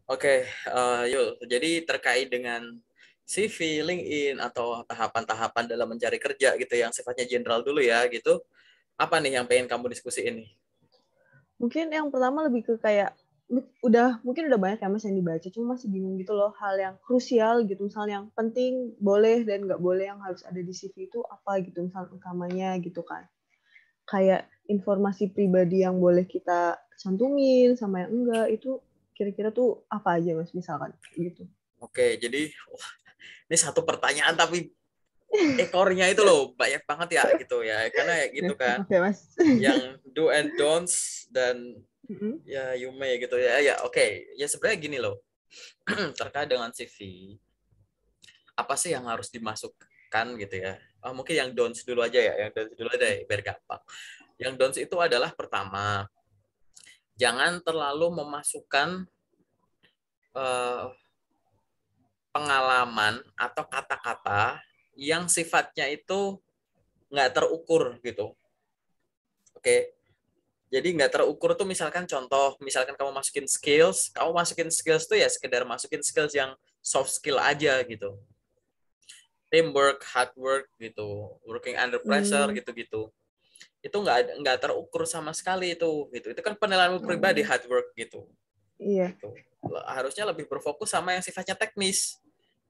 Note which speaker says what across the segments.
Speaker 1: Oke, Yul. Jadi terkait dengan CV, LinkedIn, atau tahapan-tahapan dalam mencari kerja gitu yang sifatnya general dulu ya gitu. Apa nih yang pengen kamu diskusiin nih?
Speaker 2: Mungkin yang pertama lebih ke kayak mungkin udah banyak ya Mas yang dibaca, cuma masih bingung gitu loh hal yang krusial gitu, misalnya yang penting boleh dan nggak boleh yang harus ada di CV itu apa gitu, misal utamanya gitu kan. Kayak informasi pribadi yang boleh kita cantumin sama yang enggak itu kira-kira tuh apa aja Mas misalkan gitu.
Speaker 1: Oke, jadi ini satu pertanyaan tapi ekornya itu loh banyak banget ya gitu ya. Karena ya gitu kan,
Speaker 2: Oke Mas.
Speaker 1: yang do and don'ts dan
Speaker 2: Mm-mm.
Speaker 1: ya you may gitu ya. Ya oke, ya sebenarnya gini loh. Terkait dengan CV, apa sih yang harus dimasukkan gitu ya? Mungkin yang don'ts dulu aja ya, yang don'ts dulu aja ya, biar gampang. Yang don'ts itu adalah pertama, jangan terlalu memasukkan uh, pengalaman atau kata-kata yang sifatnya itu nggak terukur gitu. Oke, jadi nggak terukur tuh misalkan contoh, misalkan kamu masukin skills tuh ya sekedar masukin skills yang soft skill aja gitu. Teamwork, hard work gitu, working under pressure
Speaker 2: Hmm.
Speaker 1: gitu-gitu. Itu nggak terukur sama sekali itu gitu. Itu kan penilaian pribadi
Speaker 2: Oh,
Speaker 1: hard work gitu.
Speaker 2: iya.
Speaker 1: Gitu. Harusnya lebih berfokus sama yang sifatnya teknis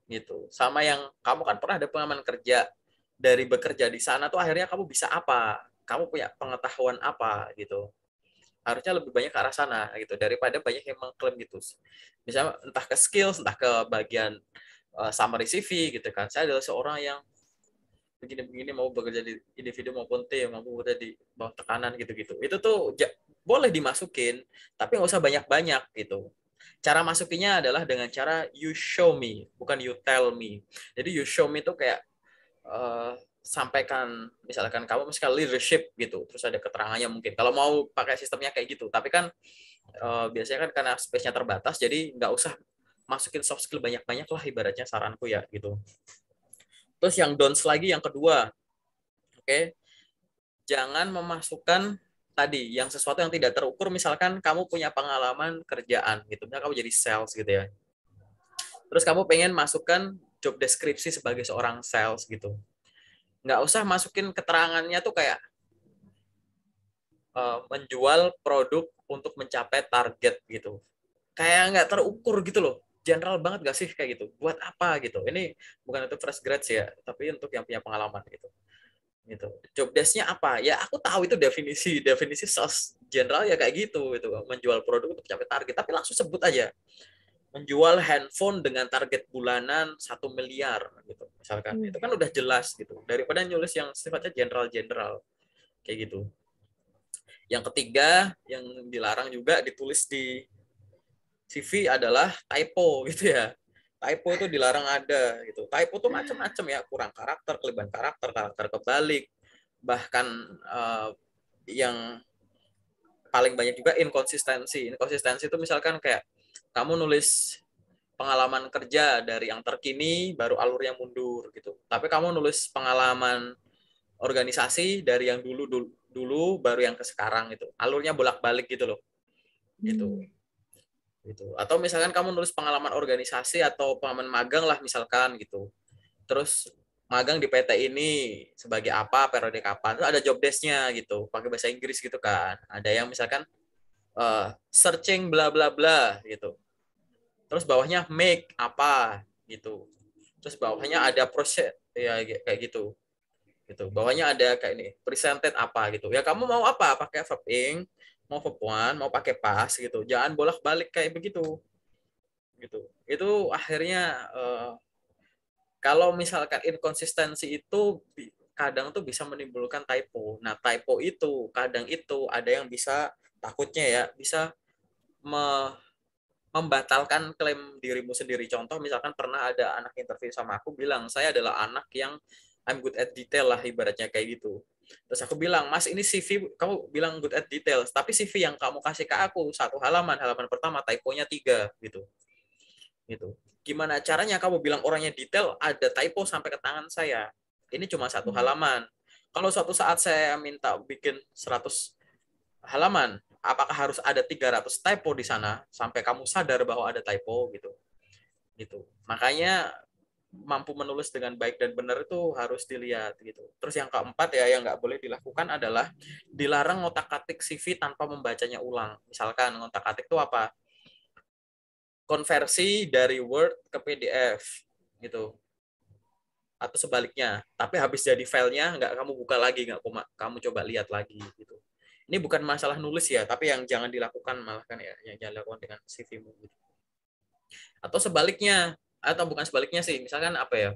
Speaker 1: gitu. Sama yang kamu kan pernah ada pengalaman kerja, dari bekerja di sana tuh akhirnya kamu bisa apa? Kamu punya pengetahuan apa gitu. Harusnya lebih banyak ke arah sana gitu daripada banyak yang mengklaim gitu. Misalnya entah ke skills, entah ke bagian summary CV gitu kan. Saya adalah seorang yang begini-begini mau bekerja di individu maupun tim, mau bekerja di bawah tekanan gitu-gitu. Itu tuh boleh dimasukin, tapi nggak usah banyak-banyak gitu. Cara masukinya adalah dengan cara you show me, bukan you tell me. Jadi you show me itu kayak sampaikan, misalkan kamu misalkan leadership gitu, terus ada keterangannya mungkin. Kalau mau pakai sistemnya kayak gitu, tapi kan biasanya kan karena space-nya terbatas, jadi nggak usah masukin soft skill banyak-banyak lah ibaratnya saranku ya gitu. Terus yang don'ts lagi yang kedua, oke, jangan memasukkan tadi yang sesuatu yang tidak terukur, misalkan kamu punya pengalaman kerjaan gitu, misalnya kamu jadi sales gitu ya, terus kamu pengen masukkan job deskripsi sebagai seorang sales gitu, nggak usah masukin keterangannya tuh kayak menjual produk untuk mencapai target gitu, kayak nggak terukur gitu loh, general banget gak sih kayak gitu, buat apa gitu. Ini bukan untuk fresh grads ya, tapi untuk yang punya pengalaman gitu. Gitu. Job desk-nya apa? Ya aku tahu itu definisi definisi sales general ya kayak gitu, itu menjual produk untuk mencapai target, tapi langsung sebut aja menjual handphone dengan target bulanan 1 miliar gitu misalkan.
Speaker 2: Hmm.
Speaker 1: Itu kan udah jelas gitu daripada nyulis yang sifatnya general-general kayak gitu. Yang ketiga yang dilarang juga ditulis di CV adalah typo gitu ya. Typo itu dilarang ada gitu. Typo tuh macam-macam ya, kurang karakter, kelebihan karakter, karakter kebalik, bahkan yang paling banyak juga inkonsistensi. Inkonsistensi itu misalkan kayak kamu nulis pengalaman kerja dari yang terkini baru alurnya mundur gitu. Tapi kamu nulis pengalaman organisasi dari yang dulu baru yang ke sekarang gitu. Alurnya bolak-balik gitu loh. Gitu.
Speaker 2: Hmm.
Speaker 1: Gitu. Atau misalkan kamu nulis pengalaman organisasi atau pengalaman magang lah misalkan gitu. Terus magang di PT ini sebagai apa, periode kapan, terus ada job desk-nya gitu, pakai bahasa Inggris gitu kan. Ada yang misalkan searching bla bla bla gitu. Terus bawahnya make apa gitu. Terus bawahnya ada proses ya kayak gitu. Gitu. Bawahnya ada kayak ini, presented apa gitu. Ya kamu mau apa? Pakai verb ing, mau verb one, mau pakai pas gitu. Jangan bolak-balik kayak begitu. Gitu. Itu akhirnya kalau misalkan inkonsistensi itu kadang tuh bisa menimbulkan typo. Nah, typo itu kadang itu ada yang bisa, takutnya ya, bisa me membatalkan klaim dirimu sendiri. Contoh misalkan pernah ada anak interview sama aku bilang, "Saya adalah anak yang I'm good at detail lah ibaratnya kayak gitu." Terus aku bilang, "Mas, ini CV kamu bilang good at details, tapi CV yang kamu kasih ke aku 1 halaman, halaman pertama typonya 3 gitu." Gitu. Gimana caranya kamu bilang orangnya detail, ada typo sampai ke tangan saya? Ini cuma 1 halaman. Kalau suatu saat saya minta bikin 100 halaman, apakah harus ada 300 typo di sana sampai kamu sadar bahwa ada typo gitu. Gitu. Makanya mampu menulis dengan baik dan benar itu harus dilihat gitu. Terus yang keempat ya yang nggak boleh dilakukan adalah dilarang ngotak-atik CV tanpa membacanya ulang. Misalkan ngotak-atik itu apa? Konversi dari Word ke PDF gitu. Atau sebaliknya. Tapi habis jadi filenya nggak kamu buka lagi, nggak kamu coba lihat lagi gitu. Ini bukan masalah nulis ya, tapi yang jangan dilakukan malah kan ya, yang jangan dilakukan dengan CV-mu gitu. Atau sebaliknya, atau bukan sebaliknya sih, misalkan apa ya?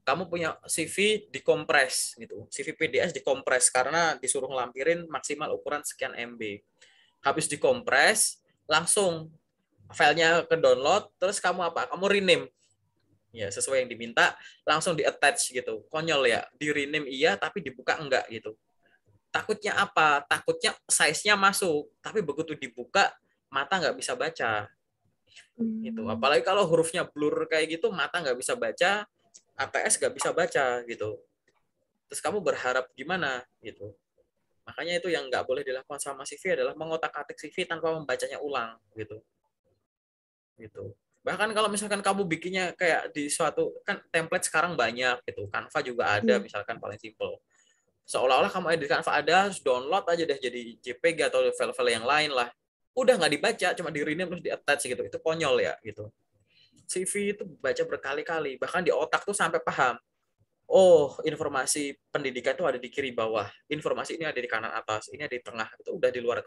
Speaker 1: Kamu punya CV dikompres gitu. CV PDS dikompres karena disuruh lampirin maksimal ukuran sekian MB. Habis dikompres, langsung filenya ke download, terus kamu apa? Kamu rename. Ya, sesuai yang diminta, langsung di-attach gitu. Konyol ya, di-rename iya tapi dibuka enggak gitu. Takutnya apa? Takutnya size-nya masuk, tapi begitu dibuka mata nggak bisa baca gitu. Apalagi kalau hurufnya blur kayak gitu, mata nggak bisa baca, ATS nggak bisa baca gitu. Terus kamu berharap gimana gitu. Makanya itu yang nggak boleh dilakukan sama CV adalah mengotak-atik CV tanpa membacanya ulang gitu. Gitu. Bahkan kalau misalkan kamu bikinnya kayak di suatu kan template sekarang banyak gitu. Canva juga ada misalkan paling simple. Seolah-olah kamu edit Canva ada, harus download aja deh jadi JPG atau file-file yang lain lah. Udah nggak dibaca, cuma di rename terus di attach gitu. Itu konyol ya gitu. CV itu baca berkali-kali, bahkan di otak tuh sampai paham. Oh, informasi pendidikan itu ada di kiri bawah. Informasi ini ada di kanan atas, ini ada di tengah. Itu udah di luar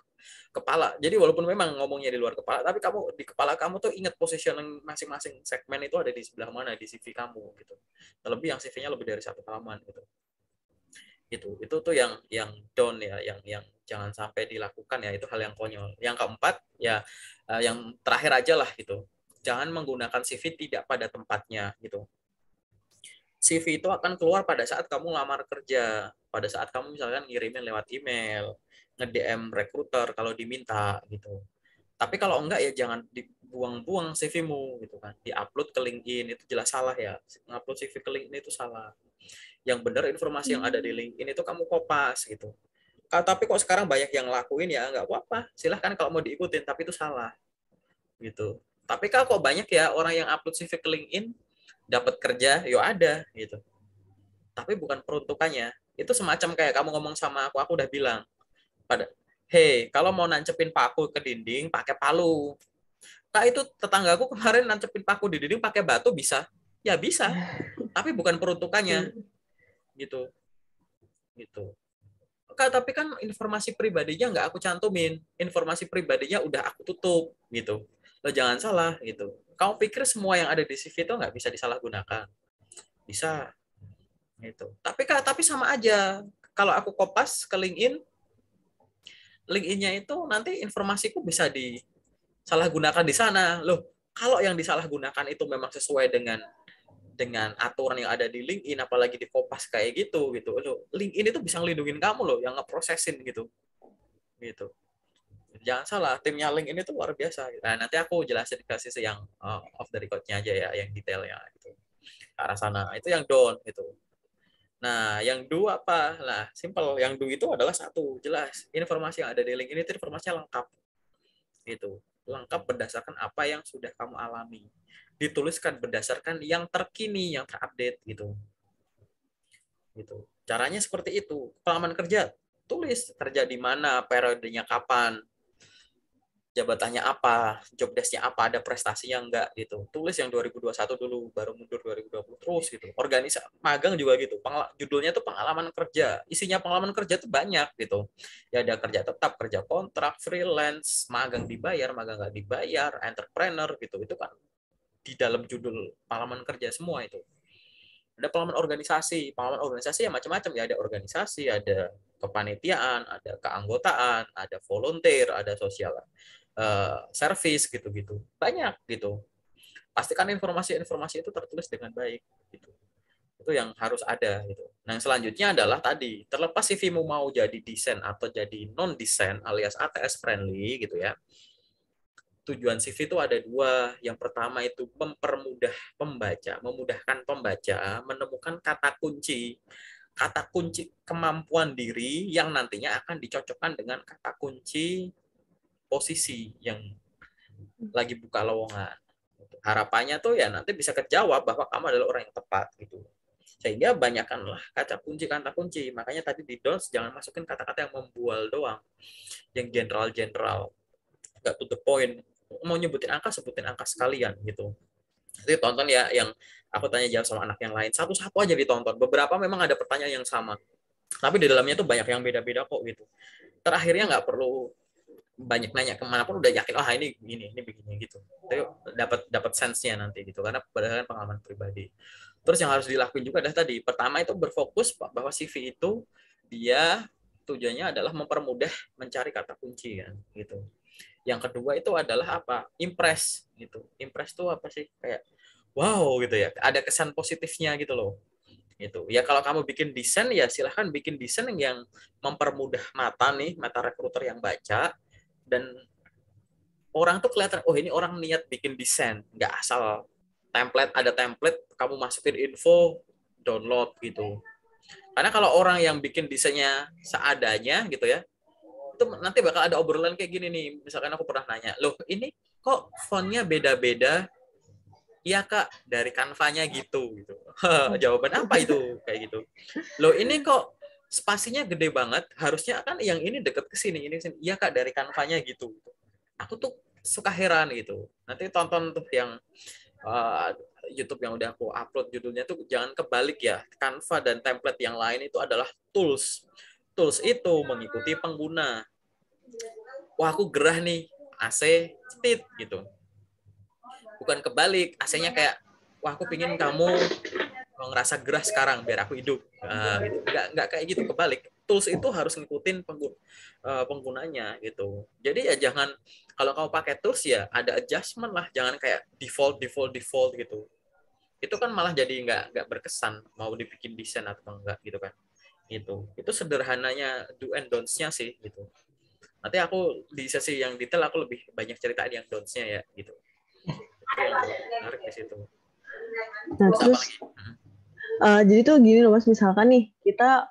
Speaker 1: kepala. Jadi walaupun memang ngomongnya di luar kepala, tapi kamu di kepala kamu tuh ingat positioning masing-masing segmen itu ada di sebelah mana di CV kamu gitu. Terlebih yang CV-nya lebih dari satu halaman gitu. Itu tuh yang down ya, yang jangan sampai dilakukan ya, itu hal yang konyol. Yang keempat ya yang terakhir aja lah gitu. Jangan menggunakan CV tidak pada tempatnya gitu. CV itu akan keluar pada saat kamu lamar kerja, pada saat kamu misalkan ngirimin lewat email, nge-DM recruiter kalau diminta gitu. Tapi kalau enggak ya jangan dibuang-buang CV-mu gitu kan. Di-upload ke LinkedIn itu jelas salah ya. Ngupload CV ke LinkedIn itu salah. Yang benar informasi yang ada di LinkedIn itu kamu kopas gitu. Tapi kok sekarang banyak yang lakuin ya nggak apa-apa. Silahkan kalau mau diikutin, tapi itu salah gitu. Tapi kalau kok banyak ya orang yang upload CV ke LinkedIn dapat kerja, yo ada gitu. Tapi bukan peruntukannya. Itu semacam kayak kamu ngomong sama aku udah bilang pada, hey, kalau mau nancepin paku ke dinding pakai palu. Kak, itu tetanggaku kemarin nancepin paku di dinding pakai batu bisa? Ya bisa, tapi bukan peruntukannya gitu. Gitu. Kak, tapi kan informasi pribadinya nggak aku cantumin. Informasi pribadinya udah aku tutup gitu. Lo jangan salah gitu. Kamu pikir semua yang ada di CV itu nggak bisa disalahgunakan? Bisa gitu. Tapi sama aja. Kalau aku kopas ke LinkedIn, LinkedIn-nya itu nanti informasiku bisa disalahgunakan di sana. Loh, kalau yang disalahgunakan itu memang sesuai dengan aturan yang ada di LinkedIn, apalagi di Kopas kayak gitu. Loh, LinkedIn itu bisa ngelindungin kamu loh, yang ngeprosesin gitu. Gitu. Jangan salah, timnya LinkedIn itu luar biasa. Nah, nanti aku jelasin ke sisi yang off the record-nya aja ya, yang detailnya gitu. Ke arah sana. Itu yang down gitu. Nah, yang do apa? Nah, simple. Yang do itu adalah satu, jelas. Informasi yang ada di LinkedIn itu informasinya lengkap. Gitu. Lengkap berdasarkan apa yang sudah kamu alami. Dituliskan berdasarkan yang terkini, yang terupdate gitu. Gitu. Caranya seperti itu. Pengalaman kerja, tulis kerja di mana, periodenya kapan, jabatannya apa, job desk-nya apa, ada prestasinya enggak gitu. Tulis yang 2021 dulu, baru mundur 2020 terus gitu. Organisasi magang juga gitu. Judulnya tuh pengalaman kerja. Isinya pengalaman kerja tuh banyak gitu. Ya ada kerja tetap, kerja kontrak, freelance, magang dibayar, magang nggak dibayar, entrepreneur gitu. Itu kan di dalam judul pengalaman kerja semua itu. Ada pengalaman organisasi ya macam-macam ya, ada organisasi, ada kepanitiaan, ada keanggotaan, ada volunteer, ada sosial service gitu-gitu. Banyak gitu. Pastikan informasi-informasi itu tertulis dengan baik gitu. Itu yang harus ada gitu. Nah, yang selanjutnya adalah tadi, terlepas CV-mu mau jadi desain atau jadi non desain alias ATS friendly gitu ya. Tujuan CV itu ada dua. Yang pertama itu mempermudah pembaca, memudahkan pembaca menemukan kata kunci kemampuan diri yang nantinya akan dicocokkan dengan kata kunci posisi yang lagi buka lowongan. Harapannya tuh ya nanti bisa kejawab bahwa kamu adalah orang yang tepat gitu. Sehingga banyakkanlah kata kunci. Makanya tadi di DOS jangan masukin kata-kata yang membual doang, yang general, nggak to the point. Mau nyebutin angka, sebutin angka sekalian gitu. Jadi tonton ya yang aku tanya jawab sama anak yang lain. Satu-satu aja ditonton. Beberapa memang ada pertanyaan yang sama. Tapi di dalamnya tuh banyak yang beda-beda kok gitu. Terakhirnya nggak perlu banyak nanya kemanapun udah yakin ini begini gitu. Tapi dapat sense-nya nanti gitu karena berdasarkan pengalaman pribadi. Terus yang harus dilakuin juga adalah tadi pertama itu berfokus bahwa CV itu dia tujuannya adalah mempermudah mencari kata kunci kan gitu. Yang kedua itu adalah apa? Impress gitu. Impress tuh apa sih? Kayak wow gitu ya. Ada kesan positifnya gitu loh. Gitu. Ya kalau kamu bikin desain ya silahkan bikin desain yang mempermudah mata rekruter yang baca dan orang tuh kelihatan oh ini orang niat bikin desain, nggak asal ada template kamu masukin info download gitu. Karena kalau orang yang bikin desainnya seadanya gitu ya, itu nanti bakal ada obrolan kayak gini nih. Misalkan aku pernah nanya, loh ini kok fontnya beda-beda? Iya kak, dari Canva-nya gitu. Jawaban apa itu kayak gitu? Loh ini kok spasinya gede banget, harusnya kan yang ini deket ke sini, ini kesini. Iya kak, dari Canva-nya gitu. Aku tuh suka heran gitu. Nanti tonton tuh yang uh, YouTube yang udah aku upload, judulnya tuh jangan kebalik ya. Canva dan template yang lain itu adalah tools. Tools itu mengikuti pengguna. Wah aku gerah nih, AC cetit gitu. Bukan kebalik, AC-nya kayak, wah aku pingin kamu ngerasa gerah sekarang biar aku hidup. Gitu. Nggak kayak gitu, kebalik. Tools itu harus ngikutin penggunanya gitu. Jadi ya jangan, kalau kamu pakai tools ya ada adjustment lah, jangan kayak default gitu. Itu kan malah jadi nggak berkesan mau dibikin desain atau enggak gitu kan. Itu sederhananya do and don'ts-nya sih gitu. Nanti aku di sesi yang detail aku lebih banyak ceritain yang don'ts-nya ya gitu. Itu yang menarik di situ.
Speaker 2: Nah, terus jadi tuh gini loh Mas, misalkan nih kita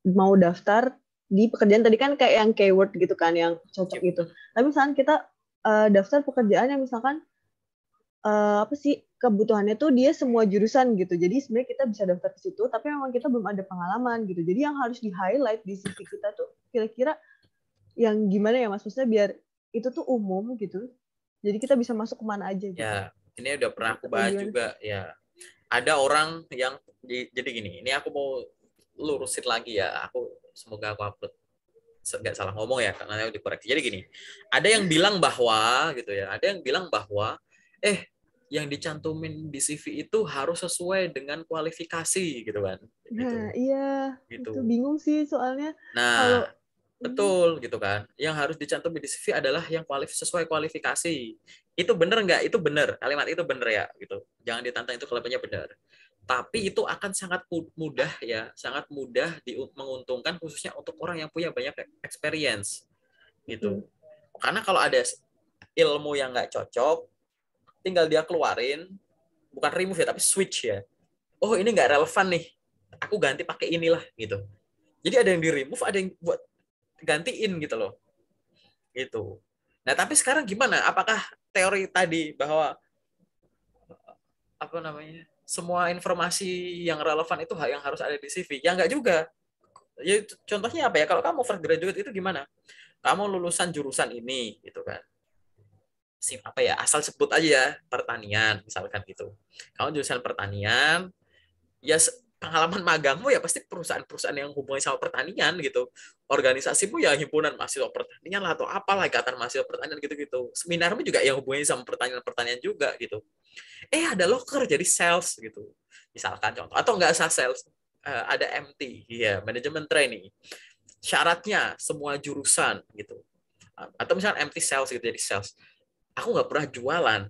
Speaker 2: mau daftar di pekerjaan tadi kan kayak yang keyword gitu kan yang cocok gitu. Tapi misalkan kita daftar pekerjaan yang misalkan apa sih kebutuhannya tuh dia semua jurusan gitu. Jadi sebenarnya kita bisa daftar ke situ, tapi memang kita belum ada pengalaman gitu. Jadi yang harus di-highlight di CV kita tuh kira-kira yang gimana ya Mas? Maksudnya biar itu tuh umum gitu. Jadi kita bisa masuk kemana aja gitu.
Speaker 1: Ya, ini udah pernah aku bahas juga ya. Ada orang yang jadi gini, ini aku mau lurusin lagi ya. Semoga aku upload nggak salah ngomong ya, karena dikoreksi. Jadi gini, ada yang bilang bahwa gitu ya, ada yang bilang bahwa yang dicantumin di CV itu harus sesuai dengan kualifikasi gitu kan.
Speaker 2: Nah, iya.
Speaker 1: Gitu.
Speaker 2: Itu bingung sih soalnya.
Speaker 1: Nah,
Speaker 2: kalau
Speaker 1: betul gitu kan. Yang harus dicantumin di CV adalah yang sesuai kualifikasi. Itu benar nggak? Itu benar. Kalimat itu benar ya gitu. Jangan ditantang itu kalimatnya benar. Tapi itu akan sangat mudah ya, sangat mudah menguntungkan khususnya untuk orang yang punya banyak experience gitu. Karena kalau ada ilmu yang nggak cocok, tinggal dia keluarin, bukan remove ya, tapi switch ya. Oh ini nggak relevan nih, aku ganti pakai inilah gitu. Jadi ada yang di remove, ada yang buat gantiin gitu loh. Gitu. Nah tapi sekarang gimana? Apakah teori tadi bahwa apa namanya semua informasi yang relevan itu yang harus ada di CV? Ya nggak juga. Ya contohnya apa ya? Kalau kamu fresh graduate itu gimana? Kamu lulusan jurusan ini gitu kan. Apa ya, asal sebut aja ya, pertanian misalkan gitu. Kamu jurusan pertanian, ya pengalaman magangmu ya pasti perusahaan-perusahaan yang hubungannya sama pertanian gitu. Organisasimu ya himpunan mahasiswa pertanian lah atau apalah, ikatan mahasiswa pertanian gitu-gitu. Seminarmu juga yang hubungannya sama pertanian-pertanian juga gitu. Ada loker jadi sales gitu. Misalkan contoh, atau nggak usah sales, ada MT, ya manajemen training. Syaratnya semua jurusan gitu. Atau misalnya MT sales gitu, jadi sales. Aku nggak pernah jualan.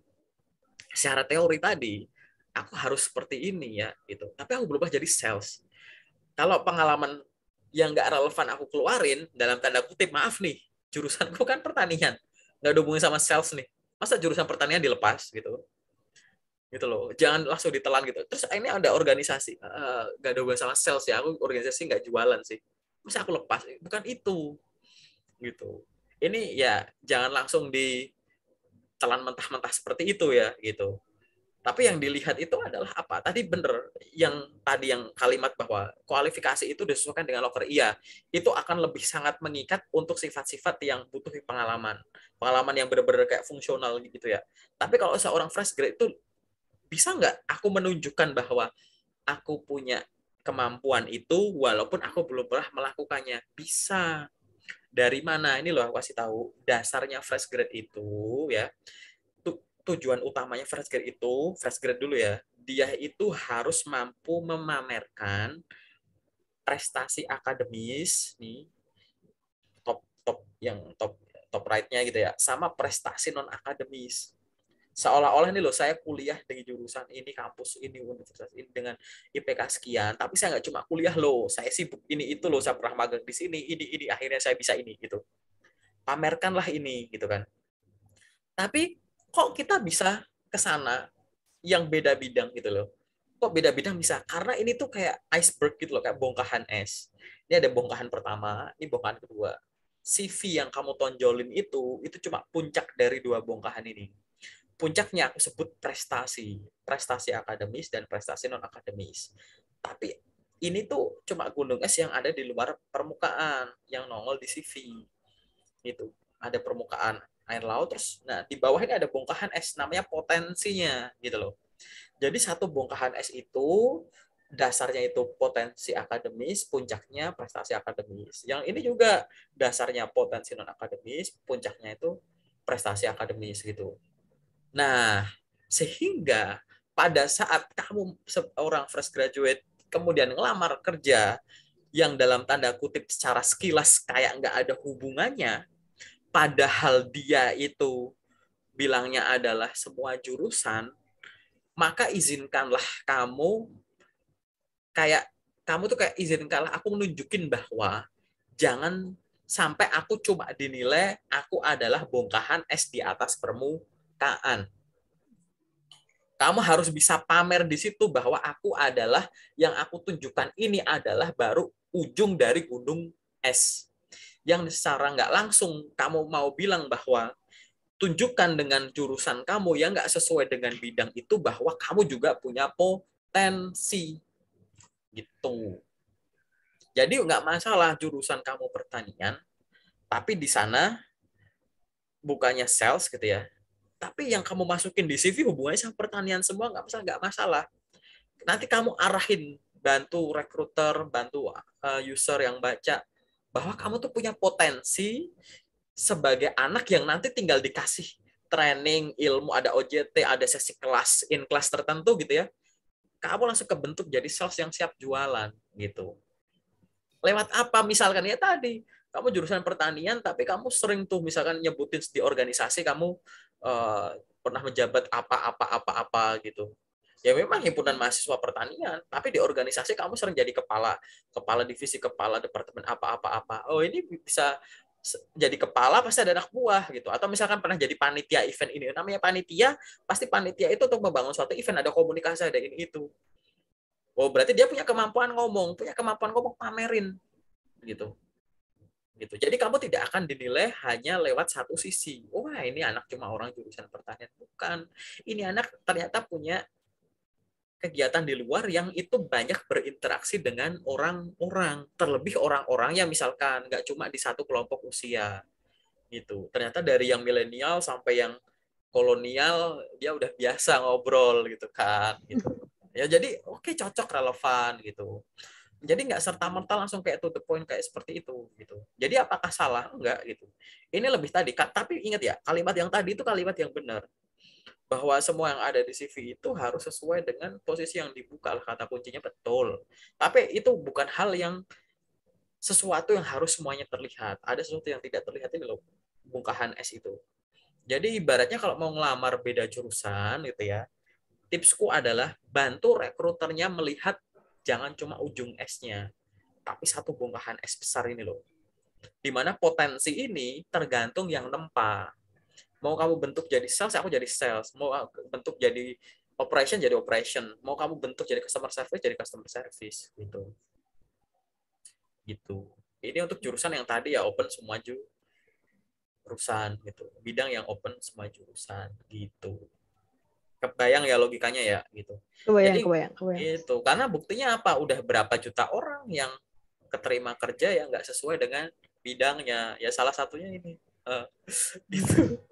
Speaker 1: Secara teori tadi, aku harus seperti ini ya gitu. Tapi aku berubah jadi sales. Kalau pengalaman yang nggak relevan aku keluarin, dalam tanda kutip, maaf nih, jurusanku kan pertanian, nggak ada hubungannya sama sales nih. Masa jurusan pertanian dilepas gitu? Gitu loh, jangan langsung ditelan gitu. Terus ini ada organisasi, nggak ada hubungan sama sales ya, aku organisasi nggak jualan sih. Masa aku lepas? Bukan itu, gitu. Ini ya jangan langsung ditelan mentah-mentah seperti itu ya gitu. Tapi yang dilihat itu adalah apa? Tadi bener yang kalimat bahwa kualifikasi itu disesuaikan dengan loker. Iya, itu akan lebih sangat mengikat untuk sifat-sifat yang butuh pengalaman. Pengalaman yang benar-benar kayak fungsional gitu ya. Tapi kalau seorang fresh grade itu bisa nggak aku menunjukkan bahwa aku punya kemampuan itu walaupun aku belum pernah melakukannya? Bisa. Dari mana? Ini loh aku kasih tahu. Dasarnya fresh grade itu ya, tujuan utamanya fresh grade itu, fresh grade dulu ya, dia itu harus mampu memamerkan prestasi akademis nih, top top yang top right-nya gitu ya, sama prestasi non akademis. Seolah-olah nih loh, saya kuliah dengan jurusan ini, kampus ini, universitas ini dengan IPK sekian, tapi saya nggak cuma kuliah loh, saya sibuk ini itu loh, saya pernah magang di sini, ini akhirnya saya bisa ini gitu. Pamerkanlah ini gitu kan. Tapi kok kita bisa ke sana yang beda bidang gitu loh. Kok beda bidang bisa? Karena ini tuh kayak iceberg gitu loh, kayak bongkahan es. Ini ada bongkahan pertama, ini bongkahan kedua. CV yang kamu tonjolin itu cuma puncak dari dua bongkahan ini. Puncaknya aku sebut prestasi, prestasi akademis dan prestasi non akademis. Tapi ini tuh cuma gunung es yang ada di luar permukaan, yang nongol di CV. Itu ada permukaan air laut, terus nah di bawah ini ada bongkahan es namanya potensinya gitu loh. Jadi satu bongkahan es itu dasarnya itu potensi akademis, puncaknya prestasi akademis. Yang ini juga dasarnya potensi non akademis, puncaknya itu prestasi akademis gitu. Nah, sehingga pada saat kamu seorang fresh graduate kemudian ngelamar kerja yang dalam tanda kutip secara sekilas kayak nggak ada hubungannya, padahal dia itu bilangnya adalah semua jurusan, maka izinkanlah kamu kayak kamu tuh kayak izinkanlah aku nunjukin bahwa jangan sampai aku cuma dinilai aku adalah bongkahan es di atas permukaan. Kamu harus bisa pamer di situ bahwa aku adalah yang aku tunjukkan ini adalah baru ujung dari gunung es. Yang secara nggak langsung kamu mau bilang bahwa tunjukkan dengan jurusan kamu yang nggak sesuai dengan bidang itu bahwa kamu juga punya potensi gitu. Jadi nggak masalah jurusan kamu pertanian, tapi di sana bukannya sales gitu ya. Tapi yang kamu masukin di CV hubungannya sama pertanian semua nggak masalah. Nanti kamu arahin, bantu rekruter, bantu user yang baca bahwa kamu tuh punya potensi sebagai anak yang nanti tinggal dikasih training ilmu, ada OJT, ada sesi kelas in kelas tertentu gitu ya, kamu langsung kebentuk jadi sales yang siap jualan gitu. Lewat apa misalkan ya tadi kamu jurusan pertanian tapi kamu sering tuh misalkan nyebutin di organisasi kamu uh, pernah menjabat apa gitu. Ya memang himpunan mahasiswa pertanian, tapi di organisasi kamu sering jadi kepala kepala divisi, kepala departemen apa. Oh, ini bisa jadi kepala pasti ada anak buah gitu. Atau misalkan pernah jadi panitia event ini. Namanya panitia, pasti panitia itu untuk membangun suatu event ada komunikasi, ada ini itu. Oh, berarti dia punya kemampuan ngomong pamerin gitu. Gitu. Jadi kamu tidak akan dinilai hanya lewat satu sisi. Wah, ini anak cuma orang jurusan pertanian, bukan. Ini anak ternyata punya kegiatan di luar yang itu banyak berinteraksi dengan orang-orang, terlebih orang-orang yang misalkan nggak cuma di satu kelompok usia gitu. Ternyata dari yang milenial sampai yang kolonial dia udah biasa ngobrol gitu kan gitu. Ya jadi oke, cocok, relevan gitu. Jadi nggak serta merta langsung kayak to the point kayak seperti itu gitu. Jadi apakah salah? Enggak gitu. Ini lebih tadi, tapi ingat ya, kalimat yang tadi itu kalimat yang benar, bahwa semua yang ada di CV itu harus sesuai dengan posisi yang dibuka lah, kata kuncinya betul. Tapi itu bukan hal yang sesuatu yang harus semuanya terlihat. Ada sesuatu yang tidak terlihat, ini loh bongkahan es itu. Jadi ibaratnya kalau mau ngelamar beda jurusan gitu ya, tipsku adalah bantu rekruternya melihat jangan cuma ujung esnya, tapi satu bongkahan es besar ini loh. Di mana potensi ini tergantung yang nempa. Mau kamu bentuk jadi sales, aku jadi sales. Mau bentuk jadi operation. Mau kamu bentuk jadi customer service gitu. Gitu. Ini untuk jurusan yang tadi ya open semua jurusan gitu. Bidang yang open semua jurusan gitu. Kebayang ya logikanya ya gitu. Jadi
Speaker 2: Kebayang.
Speaker 1: itu karena buktinya apa? Udah berapa juta orang yang keterima kerja yang nggak sesuai dengan bidangnya. Ya salah satunya ini. Gitu.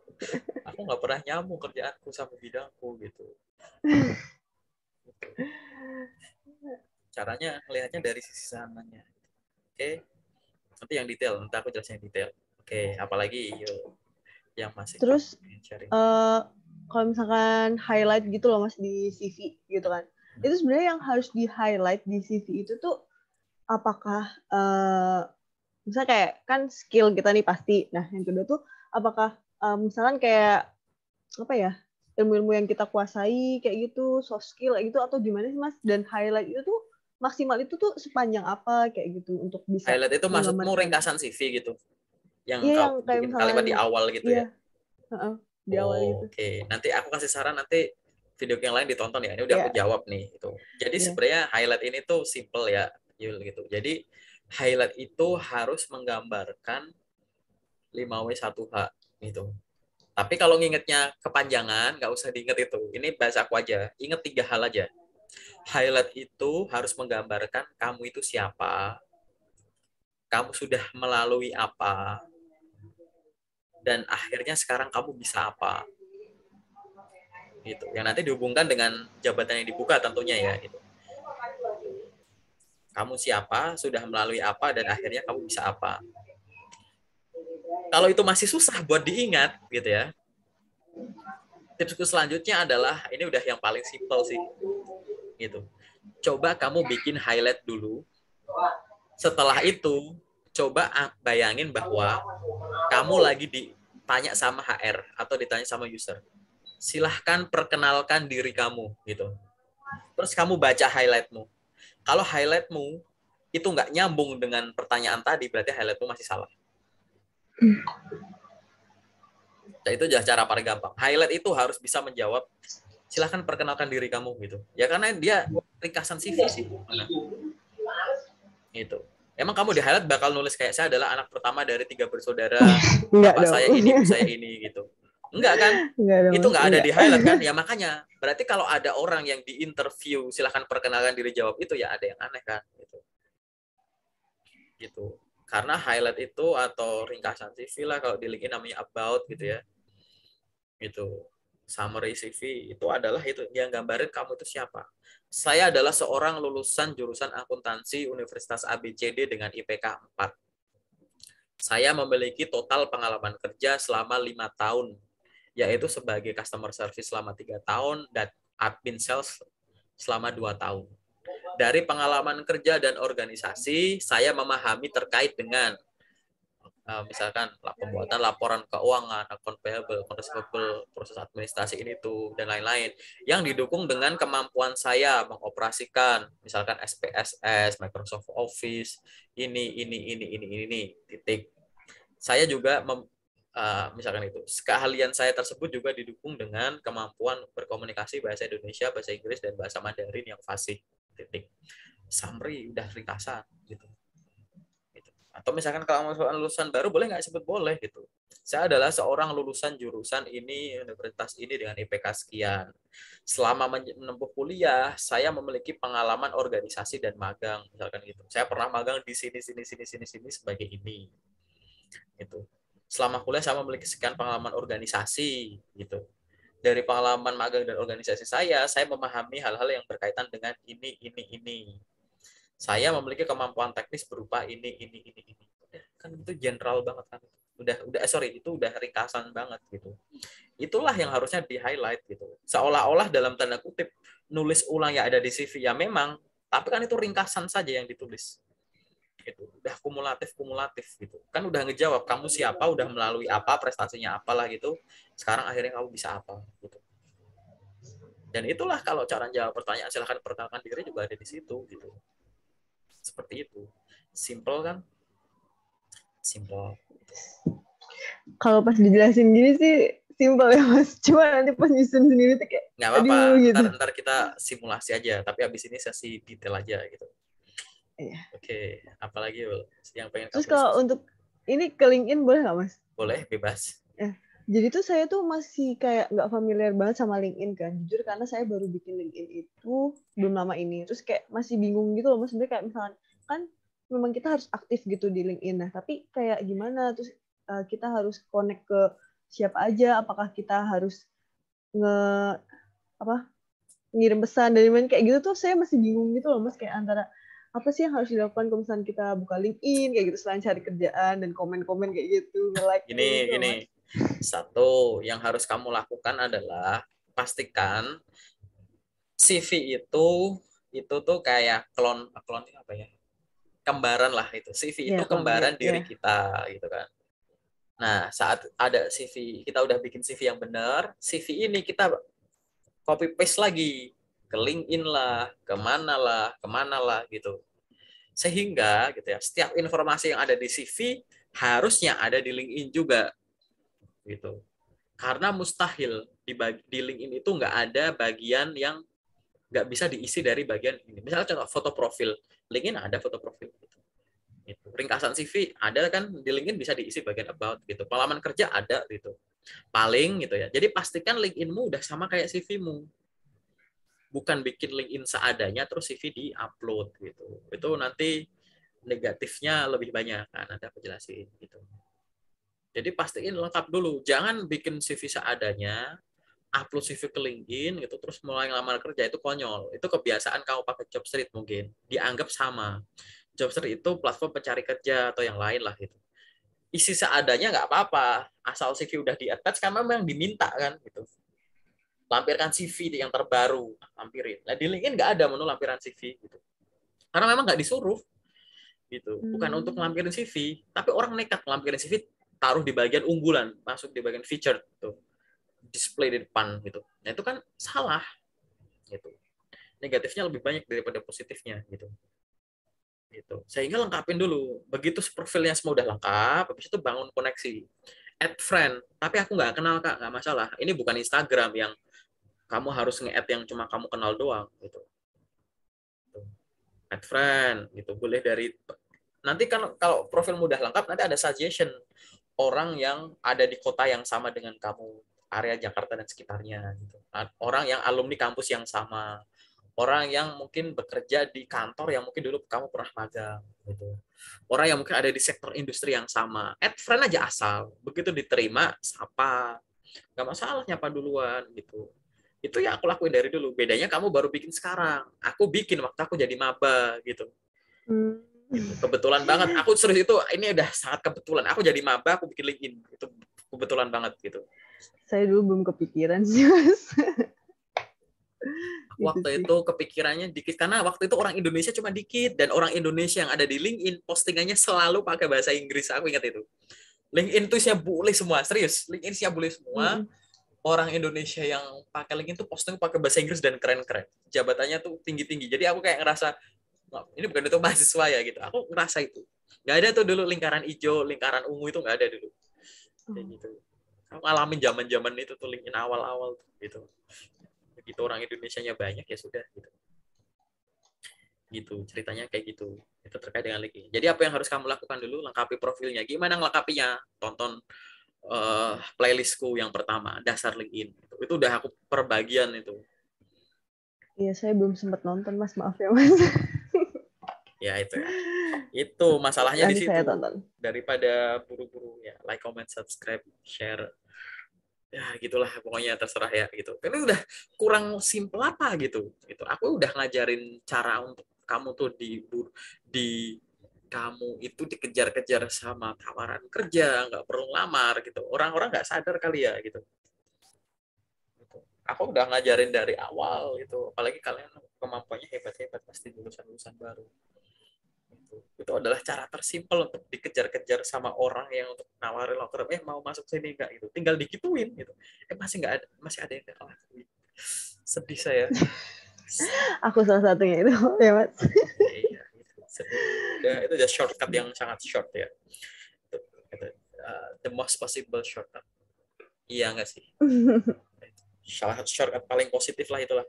Speaker 1: Aku nggak pernah nyambung kerjaanku sama bidangku gitu. Caranya melihatnya dari sisi sananya. Oke, nanti yang detail, nanti aku jelasin yang detail. Oke, apalagi yuk yang masih kamu
Speaker 2: Terus
Speaker 1: sharing.
Speaker 2: kalau misalkan highlight gitu loh Mas di CV gitu kan. Itu sebenarnya yang harus di highlight di CV itu tuh apakah misalnya kayak kan skill kita nih pasti. Nah, yang kedua tuh apakah misalkan kayak apa ya? Ilmu-ilmu yang kita kuasai kayak gitu, soft skill kayak gitu atau gimana sih Mas? Dan highlight itu tuh maksimal itu tuh sepanjang apa kayak gitu untuk bisa
Speaker 1: Highlight itu maksudmu
Speaker 2: menggambarkan.
Speaker 1: ringkasan CV gitu, yang
Speaker 2: Iya
Speaker 1: kau
Speaker 2: yang kayak
Speaker 1: bikin
Speaker 2: misalkan
Speaker 1: kalimat di awal gitu
Speaker 2: iya,
Speaker 1: ya.
Speaker 2: di awal gitu.
Speaker 1: Oke, nanti aku kasih saran nanti video yang lain ditonton ya. Ini udah aku
Speaker 2: Iya,
Speaker 1: jawab nih itu. Jadi
Speaker 2: iya.
Speaker 1: sebenarnya highlight ini tuh simple ya, Yul gitu. Jadi highlight itu harus menggambarkan 5W1H gitu. Tapi kalau ngingetnya kepanjangan, nggak usah diinget itu. Ini bahasa aku aja. Ingat 3 hal aja. Highlight itu harus menggambarkan kamu itu siapa, kamu sudah melalui apa, dan akhirnya sekarang kamu bisa apa. Gitu. Yang nanti dihubungkan dengan jabatan yang dibuka tentunya ya. Gitu. Kamu siapa, sudah melalui apa, dan akhirnya kamu bisa apa. Kalau itu masih susah buat diingat, gitu ya. Tipsku selanjutnya adalah ini udah yang paling simple sih, gitu. Coba kamu bikin highlight dulu. Setelah itu, coba bayangin bahwa kamu lagi ditanya sama HR atau ditanya sama user. Silahkan perkenalkan diri kamu, gitu. Terus kamu baca highlightmu. Kalau highlightmu itu nggak nyambung dengan pertanyaan tadi, berarti highlightmu masih salah. Nah, itu cara paling gampang. Highlight itu harus bisa menjawab, silahkan perkenalkan diri kamu gitu. Ya karena dia ringkasan CV sih. Mana? Gitu. Emang kamu di highlight bakal nulis kayak saya adalah anak pertama dari 3 bersaudara,
Speaker 2: Enggak
Speaker 1: bapak
Speaker 2: dong.
Speaker 1: saya ini, ibu saya ini gitu. Enggak kan?
Speaker 2: Enggak dong,
Speaker 1: Itu
Speaker 2: Mas.
Speaker 1: nggak ada
Speaker 2: Enggak.
Speaker 1: di highlight kan? Ya makanya berarti kalau ada orang yang di interview silahkan perkenalkan diri jawab itu ya ada yang aneh kan gitu. Gitu. Karena highlight itu atau ringkasan CV lah kalau di LinkedIn namanya about gitu ya. Gitu. Summary CV itu adalah itu yang gambarin kamu itu siapa. Saya adalah seorang lulusan jurusan akuntansi Universitas ABCD dengan IPK 4. Saya memiliki total pengalaman kerja selama 5 tahun, yaitu sebagai customer service selama 3 tahun dan admin sales selama 2 tahun. Dari pengalaman kerja dan organisasi, saya memahami terkait dengan misalkan pembuatan laporan keuangan, account payable, accounts receivable, proses administrasi ini tuh dan lain-lain yang didukung dengan kemampuan saya mengoperasikan misalkan SPSS, Microsoft Office, ini titik. Saya juga misalkan itu keahlian saya tersebut juga didukung dengan kemampuan berkomunikasi bahasa Indonesia, bahasa Inggris dan bahasa Mandarin yang fasih. Titik. Summary udah ringkasan gitu. Atau misalkan kalau lulusan baru boleh nggak sebut boleh gitu. Saya adalah seorang lulusan jurusan ini, universitas ini dengan IPK sekian. Selama menempuh kuliah, saya memiliki pengalaman organisasi dan magang, misalkan gitu. Saya pernah magang di sini sebagai ini. Gitu. Selama kuliah saya memiliki sekian pengalaman organisasi gitu. Dari pengalaman magang dan organisasi saya memahami hal-hal yang berkaitan dengan ini. Saya memiliki kemampuan teknis berupa ini. Kan itu general banget kan. Itu udah ringkasan banget gitu. Itulah yang harusnya di highlight gitu. Seolah-olah dalam tanda kutip nulis ulang ya ada di CV ya memang, tapi kan itu ringkasan saja yang ditulis. Gitu. Udah kumulatif gitu. Kan udah ngejawab kamu siapa, udah melalui apa, prestasinya apalah gitu. Sekarang akhirnya kamu bisa apa gitu. Dan itulah kalau cara jawab pertanyaan silahkan perkenalkan diri juga ada di situ gitu. Seperti itu. Simple kan? Simple.
Speaker 2: Kalau pas dijelasin gini sih simpel ya Mas. Cuma nanti pas nyusun sendiri tuh kayak
Speaker 1: Nggak apa-apa,
Speaker 2: aduh gitu.
Speaker 1: ntar kita simulasi aja. Tapi abis ini sesi detail aja gitu.
Speaker 2: Iya.
Speaker 1: Oke, apalagi yang pengen
Speaker 2: Terus
Speaker 1: kamu
Speaker 2: kalau
Speaker 1: diskusi?
Speaker 2: untuk ini ke LinkedIn boleh nggak Mas?
Speaker 1: Boleh, bebas.
Speaker 2: Jadi tuh saya tuh masih kayak nggak familiar banget sama LinkedIn kan, jujur karena saya baru bikin LinkedIn itu belum lama ini, terus kayak masih bingung gitu loh, maksudnya kayak misalnya kan memang kita harus aktif gitu di LinkedIn, nah tapi kayak gimana, terus kita harus connect ke siapa aja, apakah kita harus nge apa ngirim pesan dari mana kayak gitu tuh saya masih bingung gitu loh mas, kayak antara apa sih yang harus dilakukan kalau misalnya kita buka LinkedIn kayak gitu selain cari kerjaan dan komen-komen kayak gitu, nge-like kayak gitu loh
Speaker 1: Gini.
Speaker 2: mas.
Speaker 1: Satu, yang harus kamu lakukan adalah pastikan CV itu tuh kayak klon apa ya? Kembaran lah itu. CV
Speaker 2: Ya
Speaker 1: itu
Speaker 2: klonnya
Speaker 1: kembaran
Speaker 2: ya.
Speaker 1: diri kita gitu kan. Nah, saat ada CV, kita udah bikin CV yang benar, CV ini kita copy paste lagi ke LinkedIn lah, kemana lah gitu. Sehingga gitu ya, setiap informasi yang ada di CV harusnya ada di LinkedIn juga gitu. Karena mustahil di LinkedIn itu nggak ada bagian yang nggak bisa diisi dari bagian ini. Misalnya contoh foto profil, LinkedIn ada foto profil gitu. Itu. Ringkasan CV ada kan di LinkedIn bisa diisi bagian about gitu. Pengalaman kerja ada gitu. Paling gitu ya. Jadi pastikan LinkedIn-mu udah sama kayak CV-mu. Bukan bikin LinkedIn seadanya terus CV di-upload gitu. Itu nanti negatifnya lebih banyak kan, ada penjelasin gitu. Jadi pastiin lengkap dulu. Jangan bikin CV seadanya, upload CV ke LinkedIn gitu terus mulai ngelamar kerja, itu konyol. Itu kebiasaan kamu pakai Jobstreet mungkin. Dianggap sama. Jobstreet itu platform pencari kerja atau yang lain lah gitu. Isi seadanya nggak apa-apa, asal CV udah di-attach kan memang diminta kan gitu. Lampirkan CV yang terbaru, lampirin. Nah di LinkedIn nggak ada menu lampiran CV gitu. Karena memang nggak disuruh gitu. Bukan untuk lampirin CV, tapi orang nekat lampirin CV taruh di bagian unggulan, masuk di bagian featured tuh, display di depan gitu. Nah itu kan salah gitu. Negatifnya lebih banyak daripada positifnya gitu. Gitu. Sehingga lengkapin dulu. Begitu profilnya semua udah lengkap, habis itu bangun koneksi. Add friend, tapi aku nggak kenal kak, nggak masalah. Ini bukan Instagram yang kamu harus nge-add yang cuma kamu kenal doang gitu. Add friend gitu, boleh dari nanti kan kalau profil mudah lengkap nanti ada suggestion orang yang ada di kota yang sama dengan kamu, area Jakarta dan sekitarnya gitu. Orang yang alumni kampus yang sama, orang yang mungkin bekerja di kantor yang mungkin dulu kamu pernah magang gitu. Orang yang mungkin ada di sektor industri yang sama. Add friend aja asal. Begitu diterima, sapa. Nggak masalah nyapa duluan gitu. Itu ya aku lakuin dari dulu. Bedanya kamu baru bikin sekarang. Aku bikin waktu aku jadi maba gitu.
Speaker 2: Hmm.
Speaker 1: Gitu. Kebetulan banget. Aku serius itu ini udah sangat kebetulan. Aku jadi maba, aku bikin LinkedIn. Itu kebetulan banget gitu.
Speaker 2: Saya dulu belum kepikiran sih mas. Gitu
Speaker 1: Waktu
Speaker 2: sih.
Speaker 1: itu kepikirannya dikit karena waktu itu orang Indonesia cuma dikit dan orang Indonesia yang ada di LinkedIn postingannya selalu pakai bahasa Inggris. Aku ingat itu. LinkedIn tuh siap boleh semua, serius. LinkedIn siap boleh semua.
Speaker 2: Mm-mm.
Speaker 1: Orang Indonesia yang pakai LinkedIn tuh posting pakai bahasa Inggris dan keren-keren. Jabatannya tuh tinggi-tinggi. Jadi aku kayak ngerasa ini bukan itu mahasiswa ya gitu. Aku ngerasa itu. Nggak ada tuh dulu lingkaran hijau, lingkaran ungu itu nggak ada dulu. Kayak gitu. Aku ngalamin zaman-zaman itu tuh LinkedIn awal-awal gitu. Begitu orang Indonesianya banyak ya sudah gitu. Gitu ceritanya kayak gitu. Itu terkait dengan LinkedIn. Jadi apa yang harus kamu lakukan dulu? Lengkapi profilnya. Gimana ngelengkapinya? Tonton playlistku yang pertama, dasar LinkedIn. Itu udah aku perbagian itu.
Speaker 2: Iya saya belum sempat nonton mas, maaf ya mas.
Speaker 1: Ya itu ya. Itu masalahnya di
Speaker 2: Nanti saya
Speaker 1: situ.
Speaker 2: tonton.
Speaker 1: Daripada buru-buru ya, like, comment, subscribe, share. Ya gitulah pokoknya terserah ya gitu. Ini udah kurang simple apa gitu. Gitu. Aku udah ngajarin cara untuk kamu tuh di kamu itu dikejar-kejar sama tawaran kerja, nggak perlu lamar gitu. Orang-orang nggak sadar kali ya gitu. Aku udah ngajarin dari awal gitu. Apalagi kalian kemampuannya hebat-hebat pasti lulusan-lulusan baru. Itu adalah cara tersimpel untuk dikejar-kejar sama orang yang untuk nawarin loker, mau masuk sini enggak gitu, tinggal digituin gitu, masih ada yang nggak lakuin, sedih saya.
Speaker 2: Aku salah satunya itu ya mas.
Speaker 1: Iya itu sedih, itu udah shortcut yang sangat short ya, itu, the most possible shortcut, iya nggak sih, salah satu shortcut paling positif lah itulah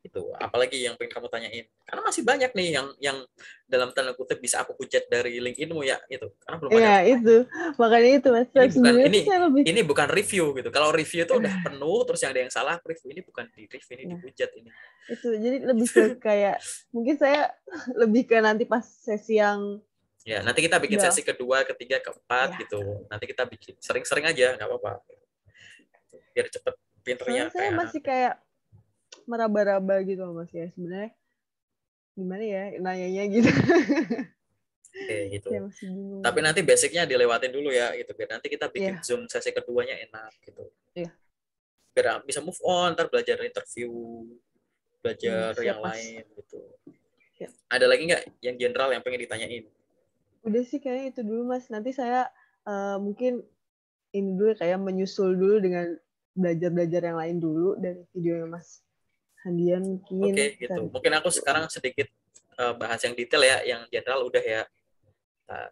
Speaker 1: itu apalagi yang pengen kamu tanyain karena masih banyak nih yang dalam tanda kutip bisa aku hujat dari LinkedIn-mu ya itu. Karena belum ada.
Speaker 2: Iya, itu. Makanya itu, Mas.
Speaker 1: Ini bukan
Speaker 2: Sebenarnya tuh saya lebih,
Speaker 1: ini bukan review gitu. Kalau review itu udah penuh terus yang ada yang salah aku review, ini bukan di review, ini
Speaker 2: nah,
Speaker 1: dihujat ini.
Speaker 2: itu. Jadi lebih ke kayak, mungkin saya lebih ke nanti pas sesi yang
Speaker 1: Ya, nanti kita bikin
Speaker 2: udah,
Speaker 1: sesi kedua, ketiga, keempat
Speaker 2: ya.
Speaker 1: gitu. Nanti kita bikin sering-sering aja, nggak apa-apa. Biar cepet pinternya
Speaker 2: Soalnya saya
Speaker 1: kayak
Speaker 2: masih
Speaker 1: anak.
Speaker 2: kayak meraba-raba gitu loh, Mas ya. Sebenarnya gimana ya nanyanya gitu.
Speaker 1: Oke, gitu.
Speaker 2: Saya masih bingung
Speaker 1: Tapi
Speaker 2: gitu.
Speaker 1: nanti basicnya dilewatin dulu ya gitu. Biar nanti kita bikin
Speaker 2: Iya,
Speaker 1: Zoom sesi keduanya enak gitu.
Speaker 2: iya.
Speaker 1: Biar bisa move on, ntar belajar interview, belajar
Speaker 2: Siap,
Speaker 1: yang
Speaker 2: Mas.
Speaker 1: lain gitu.
Speaker 2: Siap.
Speaker 1: Ada lagi nggak yang general yang pengen ditanyain?
Speaker 2: Udah sih kayaknya itu dulu, Mas. Nanti saya mungkin ini dulu kayak menyusul dulu dengan belajar-belajar yang lain dulu dari videonya Mas Handian mungkin
Speaker 1: Oke, gitu. Mungkin aku sekarang sedikit bahas yang detail ya, yang general udah ya. Ntar